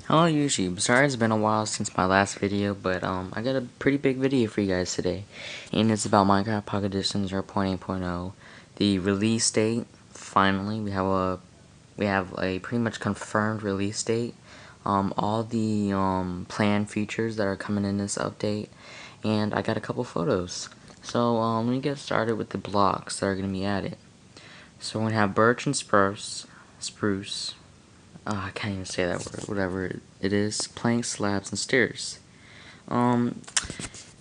Hello YouTube, sorry it's been a while since my last video, but I got a pretty big video for you guys today, and it's about Minecraft Pocket Edition 0.8.0. The release date, finally, we have a pretty much confirmed release date. All the planned features that are coming in this update, and I got a couple photos. So let me get started with the blocks that are going to be added. So we're going to have birch and spruce. I can't even say that word. Whatever it is, planks, slabs, and stairs. Um,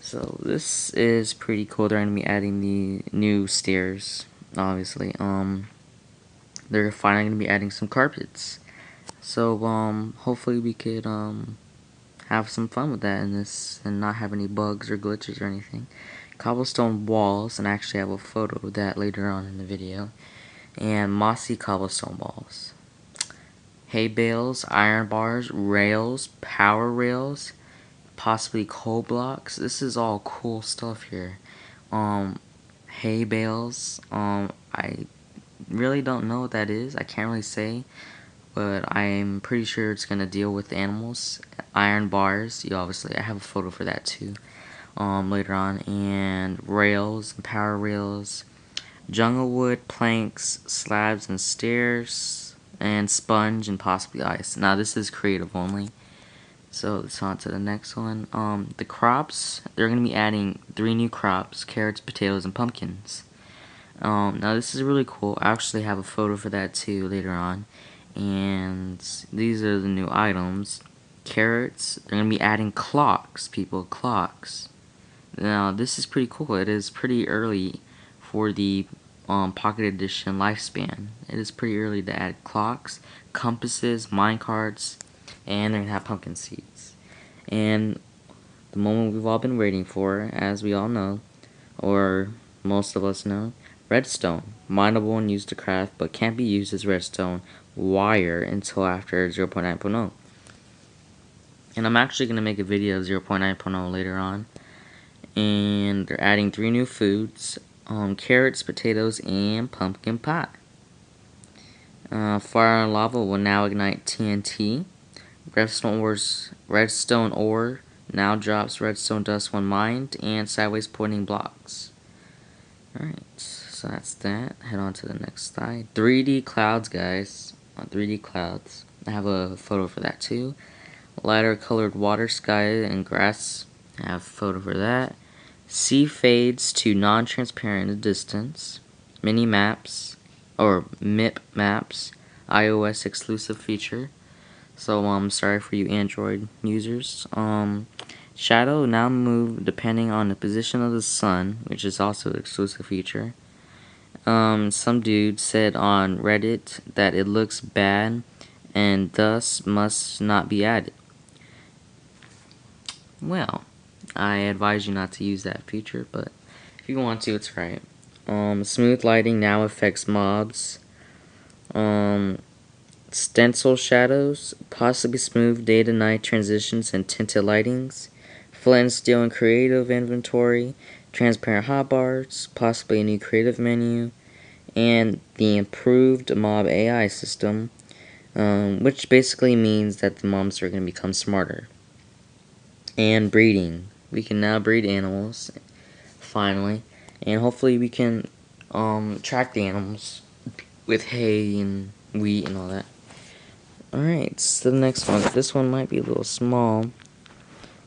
so this is pretty cool. They're gonna be adding the new stairs, obviously. They're finally gonna be adding some carpets. So hopefully we could have some fun with that in this and not have any bugs or glitches or anything. Cobblestone walls, and I actually have a photo of that later on in the video. And mossy cobblestone walls. Hay bales, iron bars, rails, power rails, possibly coal blocks. This is all cool stuff here. Hay bales. I really don't know what that is. I can't really say, but I'm pretty sure it's gonna deal with animals. Iron bars. I have a photo for that too. Later on, and rails, and power rails, jungle wood, planks, slabs, and stairs, and sponge, and possibly ice. Now this is creative only. So let's on to the next one. The crops, they're going to be adding 3 new crops: carrots, potatoes, and pumpkins. Now this is really cool. I actually have a photo for that too later on. And these are the new items. Carrots, they're going to be adding clocks, people, clocks. Now this is pretty cool. It is pretty early for the Pocket Edition lifespan. It is pretty early to add clocks, compasses, minecarts, and they're going to have pumpkin seeds. And the moment we've all been waiting for, as we all know, or most of us know, redstone. Mineable and used to craft, but can't be used as redstone wire until after 0.9.0. And I'm actually going to make a video of 0.9.0 later on. And they're adding 3 new foods: carrots, potatoes, and pumpkin pie. Fire and lava will now ignite TNT. Redstone ore now drops redstone dust when mined, and sideways pointing blocks. Alright, so that's that. Head on to the next slide. 3D clouds, guys. 3D clouds. I have a photo for that too. Lighter colored water, sky, and grass. I have a photo for that. Sea fades to non-transparent in the distance. Mini maps, or MIP maps, iOS exclusive feature. So sorry for you Android users. Shadow now move depending on the position of the sun, which is also an exclusive feature. Some dude said on Reddit that it looks bad and thus must not be added. Well, I advise you not to use that feature, but if you want to, it's right. Smooth lighting now affects mobs. Stencil shadows, possibly smooth day to night transitions and tinted lightings. Flint and steel and creative inventory. Transparent hotbars, possibly a new creative menu. And the improved mob AI system, which basically means that the mobs are going to become smarter. And breeding. We can now breed animals, finally, and hopefully we can track the animals with hay and wheat and all that. Alright, so the next one. This one might be a little small,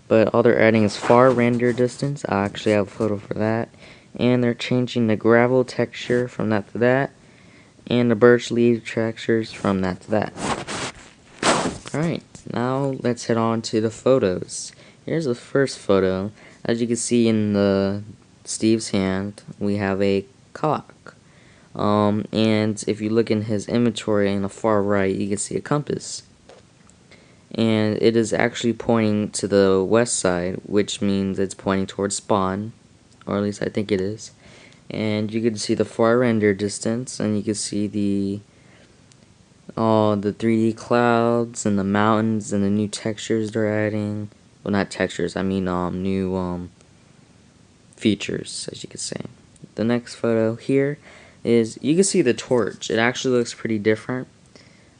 but all they're adding is far render distance. I actually have a photo for that. And they're changing the gravel texture from that to that, and the birch leaf textures from that to that. Alright, now let's head on to the photos. Here's the first photo. As you can see in Steve's hand, we have a clock. And if you look in his inventory on the far right, you can see a compass. And it is actually pointing to the west side, which means it's pointing towards spawn, or at least I think it is. And you can see the far render distance, and you can see the 3D clouds and the mountains and the new textures they're adding. Well, not textures, I mean new features, as you could say. The next photo here is, you can see the torch. It actually looks pretty different.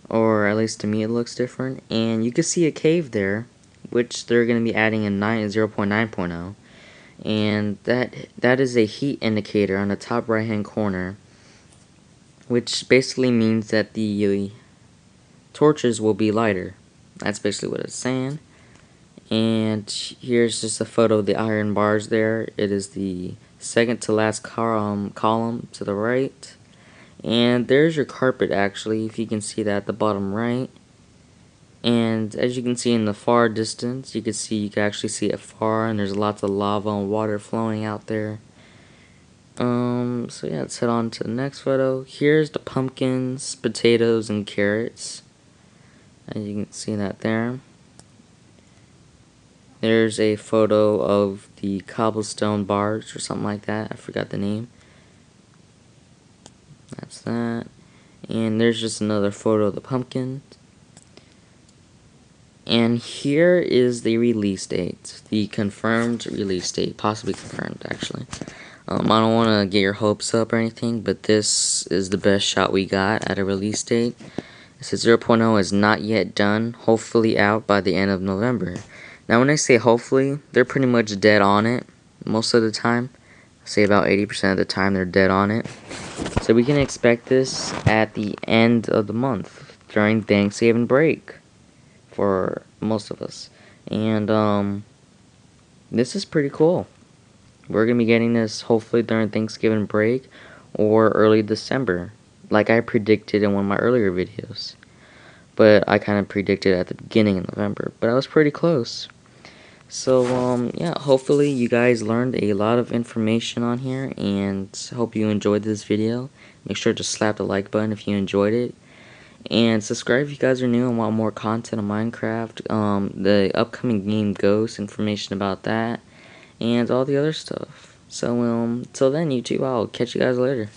or at least to me it looks different. And you can see a cave there, which they're going to be adding in 0.9.0, and that is a heat indicator on the top right hand corner, which basically means that the torches will be lighter. That's basically what it's saying. And here's just a photo of the iron bars there. It is the second to last column to the right. And there's your carpet, actually, if you can see that at the bottom right. And as you can see in the far distance, you can actually see it far, and there's lots of lava and water flowing out there. So yeah, let's head on to the next photo. Here's the pumpkins, potatoes, and carrots. As you can see that there. There's a photo of the cobblestone bars or something like that. I forgot the name. That's that. And there's just another photo of the pumpkin. And here is the release date. The confirmed release date. Possibly confirmed, actually. I don't want to get your hopes up or anything, but this is the best shot we got at a release date. It says 0.0 is not yet done, hopefully out by the end of November. Now when I say hopefully, they're pretty much dead on it most of the time. I say about 80% of the time they're dead on it. So we can expect this at the end of the month, during Thanksgiving break, for most of us. And this is pretty cool. We're going to be getting this hopefully during Thanksgiving break or early December, like I predicted in one of my earlier videos. But I kind of predicted at the beginning of November, but I was pretty close. So, yeah, hopefully you guys learned a lot of information on here, and hope you enjoyed this video. Make sure to slap the like button if you enjoyed it, and subscribe if you guys are new and want more content on Minecraft, the upcoming game Ghost, information about that, and all the other stuff. So, till then, YouTube, I'll catch you guys later.